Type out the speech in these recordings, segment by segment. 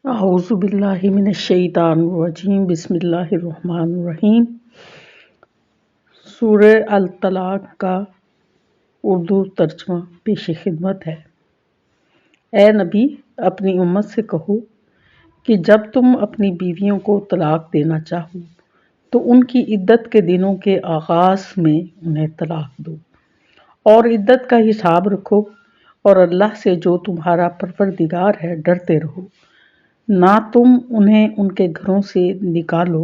اعوذ باللہ من الشیطان الرجیم بسم اللہ الرحمن الرحیم۔ سورہ الطلاق کا اردو ترجمہ پیش خدمت ہے۔ اے نبی، اپنی امت سے کہو کہ جب تم اپنی بیویوں کو طلاق دینا چاہو تو ان کی عدت کے دنوں کے آغاز میں انہیں طلاق دو، اور عدت کا حساب رکھو، اور اللہ سے جو تمہارا پروردگار ہے ڈرتے رہو۔ نہ تم انہیں ان کے گھروں سے نکالو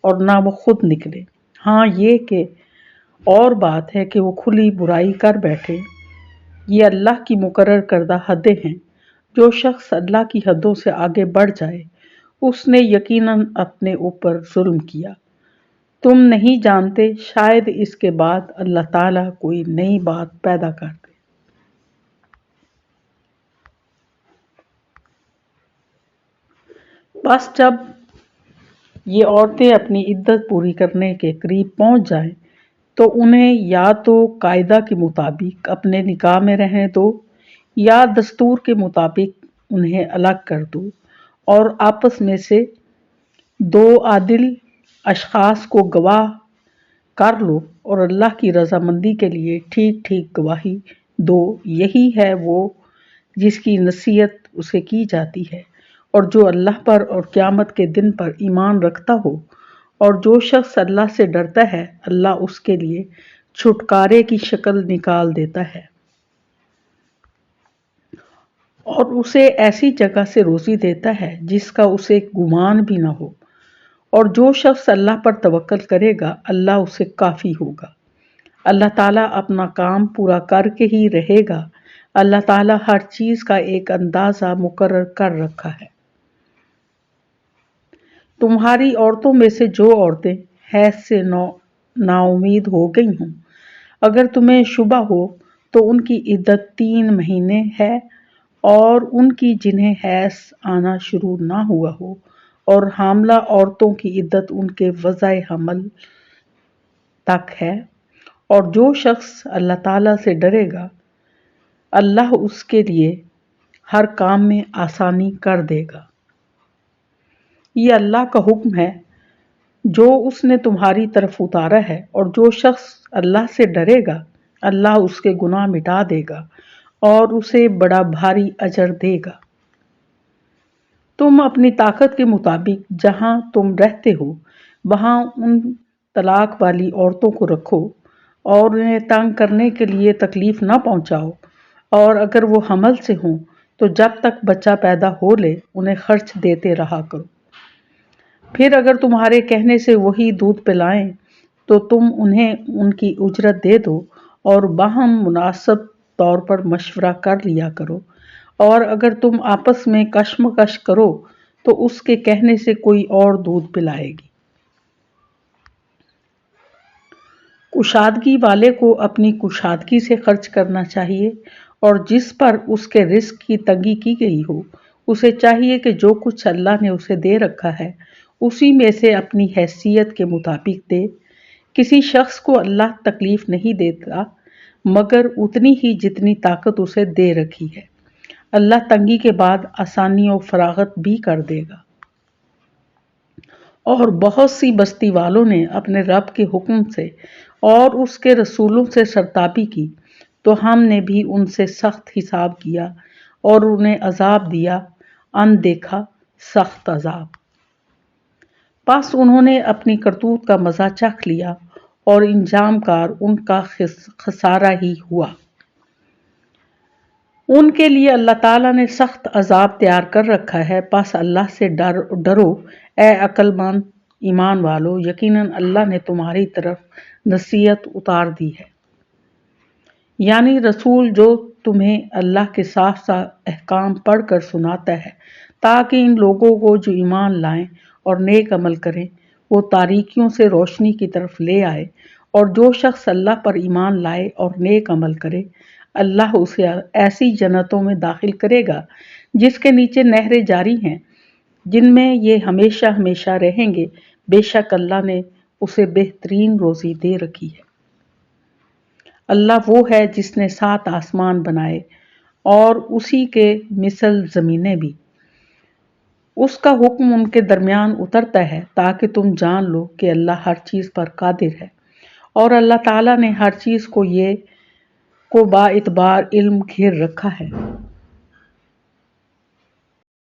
اور نہ وہ خود نکلے، ہاں یہ کہ اور بات ہے کہ وہ کھلی برائی کر بیٹھے۔ یہ اللہ کی مقرر کردہ حدیں ہیں۔ جو شخص اللہ کی حدوں سے آگے بڑھ جائے اس نے یقیناً اپنے اوپر ظلم کیا۔ تم نہیں جانتے شاید اس کے بعد اللہ تعالیٰ کوئی نئی بات پیدا کر دے۔ بس جب یہ عورتیں اپنی عدت پوری کرنے کے قریب پہنچ جائیں تو انہیں یا تو قاعدہ کے مطابق اپنے نکاح میں رہنے دو یا دستور کے مطابق انہیں الگ کر دو، اور آپس میں سے دو عادل اشخاص کو گواہ کر لو اور اللہ کی رضامندی کے لیے ٹھیک ٹھیک گواہی دو۔ یہی ہے وہ جس کی نصیحت اسے کی جاتی ہے، اور جو اللہ پر اور قیامت کے دن پر ایمان رکھتا ہو، اور جو شخص اللہ سے ڈرتا ہے اللہ اس کے لیے چھٹکارے کی شکل نکال دیتا ہے اور اسے ایسی جگہ سے روزی دیتا ہے جس کا اسے گمان بھی نہ ہو، اور جو شخص اللہ پر توکل کرے گا اللہ اسے کافی ہوگا۔ اللہ تعالیٰ اپنا کام پورا کر کے ہی رہے گا۔ اللہ تعالیٰ ہر چیز کا ایک اندازہ مقرر کر رکھا ہے۔ تمہاری عورتوں میں سے جو عورتیں حیض سے نا امید ہو گئی ہوں، اگر تمہیں شبہ ہو تو ان کی عدت 3 مہینے ہے، اور ان کی جنہیں حیض آنا شروع نہ ہوا ہو، اور حاملہ عورتوں کی عدت ان کے وضع حمل تک ہے۔ اور جو شخص اللہ تعالیٰ سے ڈرے گا اللہ اس کے لیے ہر کام میں آسانی کر دے گا۔ یہ اللہ کا حکم ہے جو اس نے تمہاری طرف اتارا ہے، اور جو شخص اللہ سے ڈرے گا اللہ اس کے گناہ مٹا دے گا اور اسے بڑا بھاری اجر دے گا۔ تم اپنی طاقت کے مطابق جہاں تم رہتے ہو وہاں ان طلاق والی عورتوں کو رکھو اور انہیں تنگ کرنے کے لیے تکلیف نہ پہنچاؤ، اور اگر وہ حمل سے ہوں تو جب تک بچہ پیدا ہو لے انہیں خرچ دیتے رہا کرو۔ پھر اگر تمہارے کہنے سے وہی دودھ پلائیں تو تم انہیں ان کی اجرت دے دو، اور باہم مناسب طور پر مشورہ کر لیا کرو، اور اگر تم آپس میں کشمکش کرو تو اس کے کہنے سے کوئی اور دودھ پلائے گی۔ کشادگی والے کو اپنی کشادگی سے خرچ کرنا چاہیے، اور جس پر اس کے رزق کی تنگی کی گئی ہو اسے چاہیے کہ جو کچھ اللہ نے اسے دے رکھا ہے اسی میں سے اپنی حیثیت کے مطابق دے۔ کسی شخص کو اللہ تکلیف نہیں دیتا مگر اتنی ہی جتنی طاقت اسے دے رکھی ہے۔ اللہ تنگی کے بعد آسانی و فراغت بھی کر دے گا۔ اور بہت سی بستی والوں نے اپنے رب کے حکم سے اور اس کے رسولوں سے سرتابی کی تو ہم نے بھی ان سے سخت حساب کیا اور انہیں عذاب دیا، اندیکھا سخت عذاب۔ پس انہوں نے اپنی کرتوت کا مزہ چکھ لیا اور انجام کار ان کا خسارہ ہی ہوا۔ ان کے لیے اللہ تعالیٰ نے سخت عذاب تیار کر رکھا ہے، پس اللہ سے ڈرو اے عقل مند ایمان والو، یقیناً اللہ نے تمہاری طرف نصیحت اتار دی ہے، یعنی رسول جو تمہیں اللہ کے صاف صاف احکام پڑھ کر سناتا ہے، تاکہ ان لوگوں کو جو ایمان لائیں اور نیک عمل کریں وہ تاریکیوں سے روشنی کی طرف لے آئے، اور جو شخص اللہ پر ایمان لائے اور نیک عمل کرے اللہ اسے ایسی جنتوں میں داخل کرے گا جس کے نیچے نہریں جاری ہیں، جن میں یہ ہمیشہ ہمیشہ رہیں گے۔ بے شک اللہ نے اسے بہترین روزی دے رکھی ہے۔ اللہ وہ ہے جس نے 7 آسمان بنائے اور اسی کے مثل زمینیں بھی، اس کا حکم ان کے درمیان اترتا ہے تاکہ تم جان لو کہ اللہ ہر چیز پر قادر ہے، اور اللہ تعالیٰ نے ہر چیز کو با اعتبار علم گھیر رکھا ہے۔